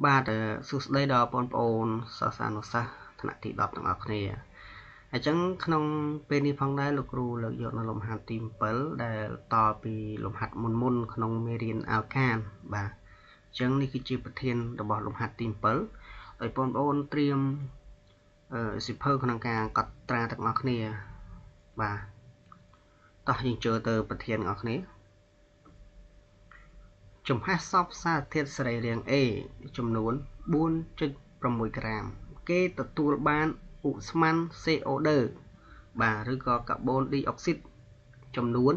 បាទសួស្តីដល់បងប្អូនសិស្សានុសិស្សថ្នាក់ទី10ទាំងអស់គ្នាអញ្ចឹងក្នុងពេលនេះផងដែរលោកគ្រូលើកយកនៅលំហាត់ទី7ដែលតពីលំហាត់មុនក្នុងមេរៀនអាល់កានបាទអញ្ចឹងនេះគឺជាប្រធានរបស់លំហាត់ទី7ដោយបងប្អូនត្រៀមសិភៅក្នុងការកត់ត្រាទាំងអស់គ្នាបាទតោះយើងចូលទៅប្រធានទាំងអស់គ្នាចំហាស់សពសារធាតុសរីរាង្គ A ចំនួន 4.6 ក្រាមគេទទួលបានឧស្ម័ន CO2 បាទឬក៏កាបូនឌីអុកស៊ីតចំនួន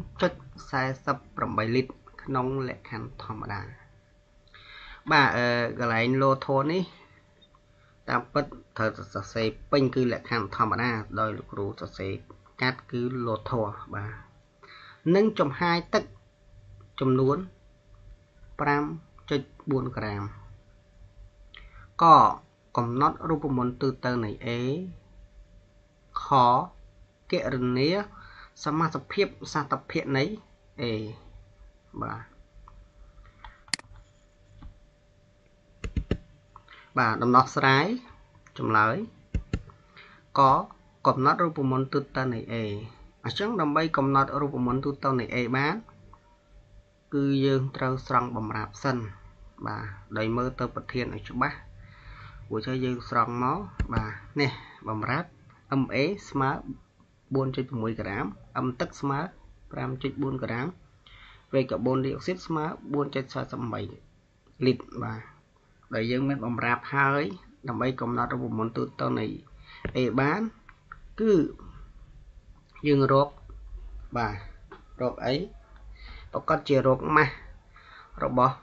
4.48 លីត្រក្នុងលក្ខខណ្ឌធម្មតាបាទកន្លែងឡូធននេះតាមពិតត្រូវសរសេរពេញគឺលក្ខខណ្ឌធម្មតាដោយលោកគ្រូសរសេរកាត់គឺឡូធបាទនិងចំហាយទឹកចំនួន 5.4 ក្រាមក៏កំណត់រូបមន្តទូទៅនៃ A ខគណនាសមាសភាពសតភៈនៃ A បាទដំណោះស្រាយចម្លើយកកំណត់រូបមន្តទូទៅនៃ A អញ្ចឹងដើម្បីកំណត់រូបមន្តទូទៅនៃ A បានគឺយើងត្រូវស្រង់បំរាបសិនបាទដោយមើលទៅប្រធានឲ្យច្បាស់ព្រោះថាយើងស្រង់មកបាទនេះបំរាប MA ស្មើ 4.6 ក្រាម M ទឹកស្មើ 5.4 ក្រាមវេកាបូនឌីអុកស៊ីតស្មើ 4.48 លីត្របាទដែលយើងមានបំរាបហើយដើម្បីកំណត់រូបមន្តទូទៅនៃ A បានគឺយើងរកបាទរកអីប្រកាសជារកម៉ាស់របស់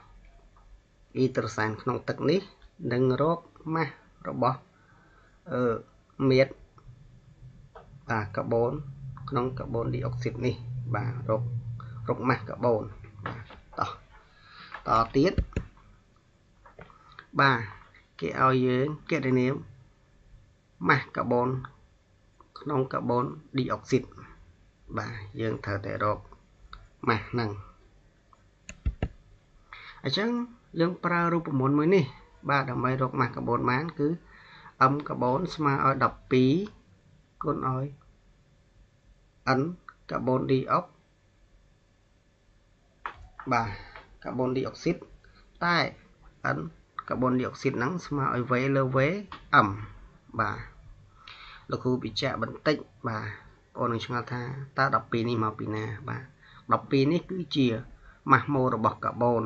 អ៊ីដ្រូសែនក្នុងទឹកនេះនិងរកម៉ាស់របស់មាត្របាទកាបូនក្នុងកាបូនឌីអុកស៊ីតនេះបាទរកម៉ាស់កាបូនតទៀតបាទគេឲ្យយើងគណនាម៉ាស់កាបូនក្នុងកាបូនឌីអុកស៊ីតបាទយើងត្រូវតែរកម៉ាស់ហ្នឹងអញ្ចឹងយើងប្រើរូបមន្តមួយនេះបាទដើម្បីរកម៉ាស់កាបូនបានគឺ M កាបូនស្មើឲ្យ12គុណឲ្យ N កាបូនឌីអុកបាទកាបូនឌីអុកស៊ីតតែ N កាបូនឌីអុកស៊ីតហ្នឹងស្មើឲ្យ V លើ V M បាទលោកគ្រូបញ្ជាក់បន្តិចបាទបងនឹងឆ្ងល់ថាតើ12នេះមកពីណាបាទ12នេះគឺជាម៉ាស់ម៉ូលរបស់កាបូន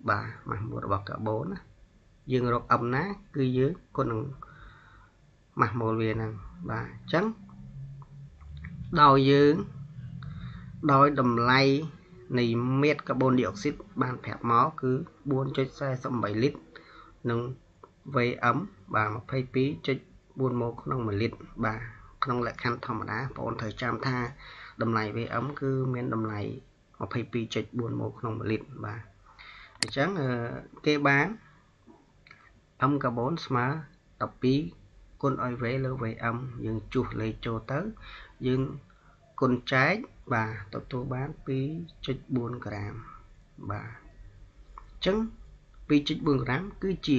បាទម៉ាស់ម៉ូលរបស់កាបូនណាយើងរក M ណាគឺយើងគុណនឹងម៉ាស់ម៉ូលវាហ្នឹងបាទអញ្ចឹងដោយតម្លៃនៃមាត្រកាបូនឌីអុកស៊ីតបានប្រាប់មកគឺ 4.48 លីត្រនិង VM បាទ 22.4 ម៉ូលក្នុង1លីត្របាទក្នុងលក្ខខណ្ឌធម្មតាបងប្អូនត្រូវចាំថាតម្លៃ VM គឺមានតម្លៃ 22.4 ម៉ូលក្នុង1លីត្របាទអញ្ចឹងគេបាន M កាបូនស្មើ12គុណឲ្យ V លើ VM យើងជួសលេខចូលទៅយើងគុណចែកបាទទទួលបាន 2.4 ក្រាមបាទអញ្ចឹង 2.4 ក្រាមគឺជា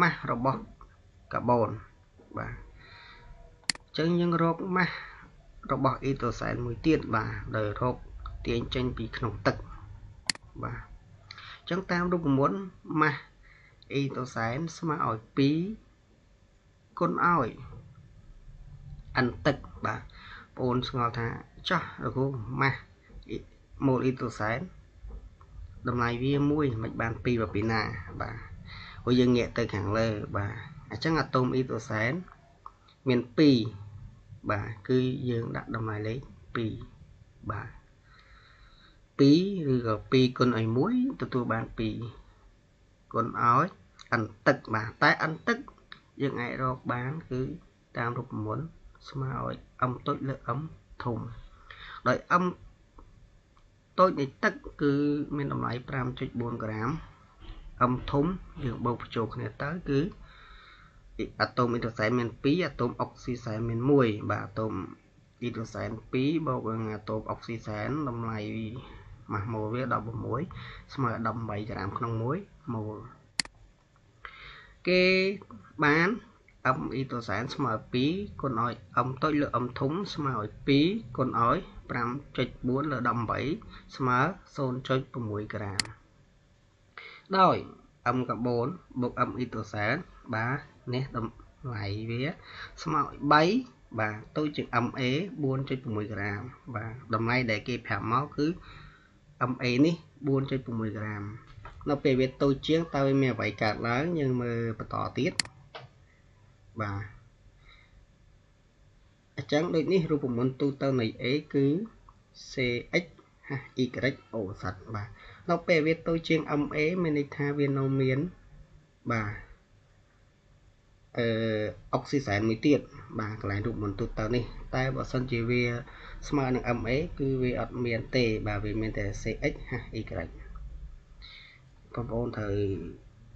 ម៉ាស់របស់កាបូនបាទអញ្ចឹងយើងរកម៉ាស់របស់អ៊ីដ្រូសែនមួយទៀតបាទដោយរកទាញចេញពីក្នុងទឹកបាទអញ្ចឹងតាមរូបមន្តម៉ាស់អ៊ីដ្រូសែនស្មើឲ្យ2គុណឲ្យ N ទឹកបាទបងប្អូនស្គាល់ថាចោះលោកគ្រូម៉ាស់ម៉ូលអ៊ីដ្រូសែនតម្លៃវា1មិនបាន2មកពីណាបាទព្រោះយើងងាកទៅខាងលើបាទអញ្ចឹងអាតូមអ៊ីដ្រូសែនមាន2បាទគឺយើងដាក់តម្លៃលេខ2បាទ2ឬក៏2គុណឲ្យ1ទទួលបាន2គុណឲ្យ N ទឹកបាទតែ N ទឹកយើងអាចរកបានគឺតាមរូបមន្តស្មើឲ្យ M តូចលើ M ធំដោយ M តូចនៃទឹកគឺមានតម្លៃ 5.4 ក្រាម M ធំយើងបូកបញ្ចូលគ្នាទៅគឺអាតូមអ៊ីដ្រូសែនមាន2អាតូមអុកស៊ីសែនមាន1បាទអាតូមអ៊ីដ្រូសែន2បូកនឹងអាតូមអុកស៊ីសែនតម្លៃម៉ាស់ម៉ូលវា16ស្មើ18ក្រាមក្នុង mol គេបានâm itosan ស្មើ2គុណឲ្យ âm តូចលើ âm ធំស្មើឲ្យ2គុណឲ្យ 5.4 លើ 18 ស្មើ 0.6 ក្រាមដោយ âm កាបូនបូក âm itosan បាទនេះតម្លៃវាស្មើឲ្យ3បាទតូចជាង MA 4.6 ក្រាមបាទតម្លៃដែលគេប្រាប់មកគឺ MA នេះ 4.6 ក្រាមនៅពេលវាតូចជាងតើវាមានអ្វីកើតឡើងយើងមើលបន្តទៀតបាទអញ្ចឹងដូចនេះរូបមន្តទូទៅនៃ A គឺ CX Y O សិតបាទនៅពេលវាតូចជាង MA មានន័យថាវានៅមានបាទអុកស៊ីសែនមួយទៀតបាទកន្លែងរូបមន្តទូទៅនេះតែបើសិនជាវាស្មើនឹង MA គឺវាអត់មានទេបាទវាមានតែ CX Y បងប្អូនត្រូវ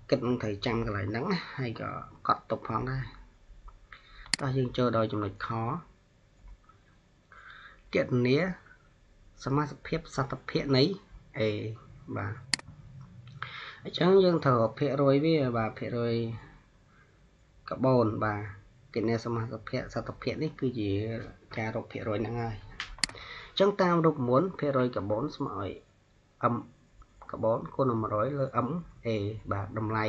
គិតនឹងត្រូវចាំកន្លែងហ្នឹងហើយក៏កត់ទុកផងដែរតោះយើងចូលដល់ចំណុចខគណនាសមាសភាពសតភាគនៃ A បាទអញ្ចឹងយើងត្រូវភាគរយវាបាទភាគរយកាបូនបាទគណនាសមាសភាពសតភាគនេះគឺជាការរកភាគរយហ្នឹងហើយអញ្ចឹងតាមរូបមន្តភាគរយកាបូនស្មើឲ្យ m កាបូនគុណនឹង100លើ m a បាទតម្លៃ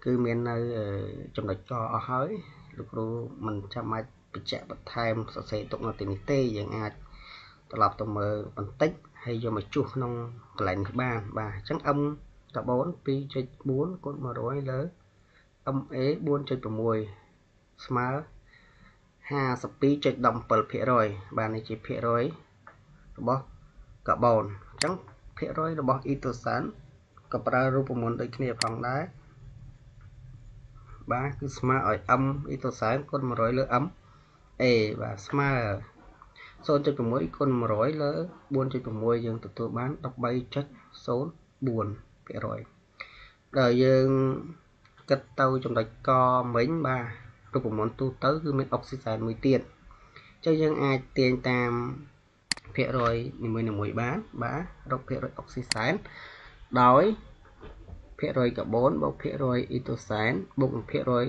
គឺមាននៅចំណុចកអស់ហើយលោកគ្រូមិនចាំបាច់បញ្ជាក់បន្ថែមសរសេរទុកនៅទីនេះទេយើងអាចត្រឡប់ទៅមើលបន្តិចហើយយកមកជួសក្នុងកន្លែងនេះបានបាទអញ្ចឹង m កាបូន 2.4 គុណ100លើ MA 4.6 ស្មើ 52.17% បាទនេះជាភាគរយរបស់កាបូនអញ្ចឹងភាគរយរបស់ itosan ក៏ប្រើរូបមន្តដូចគ្នាផងដែរបាទគឺស្មើឲ្យ m itosan គុណ100លើ m a បាទស្មើ 0.6 គុណ100លើ 4.6 យើងទទួលបាន 13.04% ដល់យើងគិតទៅចំណុចកមិញបាទរូបមន្តទូទៅគឺមានអុកស៊ីសែនមួយទៀតអញ្ចឹងយើងអាចទាញតាមភាគរយនីមួយៗបានបាទរកភាគរយអុកស៊ីសែនដោយភាគរយកាបូនបូកភាគរយអ៊ីតូសែនបូកភាគរយ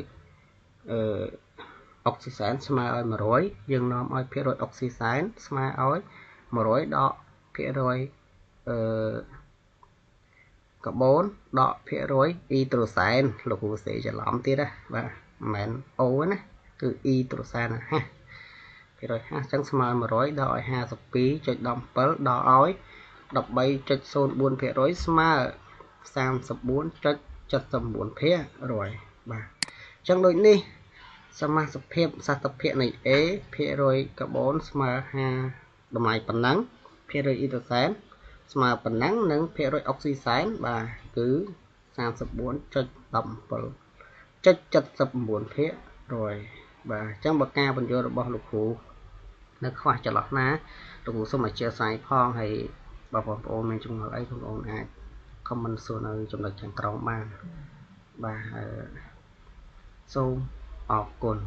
អុកស៊ីសែនស្មើឲ្យ100យើងនាំឲ្យភាគរយអុកស៊ីសែនស្មើឲ្យ100ដកភាគរយកាបូនដកភាគរយអ៊ីត្រូសែនលោកគ្រូសេច្រឡំទៀតណាបាទមិនមែនអូណាគឺអ៊ីត្រូសែនណាភាគរយ50អញ្ចឹងស្មើ100ដកឲ្យ 52.17 ដកឲ្យ 13.04% ស្មើ 34.79% បាទអញ្ចឹងដូចនេះសមាសភាពសតភាគនៃ A ភាគរយកាបូនស្មើ50តម្លៃប៉ុណ្ណឹងភាគរយអ៊ីត្រូសែនស្មើប៉ុណ្ណឹងនិងភាគរយអុកស៊ីសែនបាទគឺ 34.17.79% បាទអញ្ចឹងបើការបញ្យល់របស់លោកគ្រូនៅខ្វះចន្លោះណាលោកគ្រូសូមអធិស្ឋានផងហើយបើបងប្អូនមានចម្ងល់អីបងប្អូនអាច comment សួរនៅចំណុចខាងក្រោមបានបាទសូមអរគុណ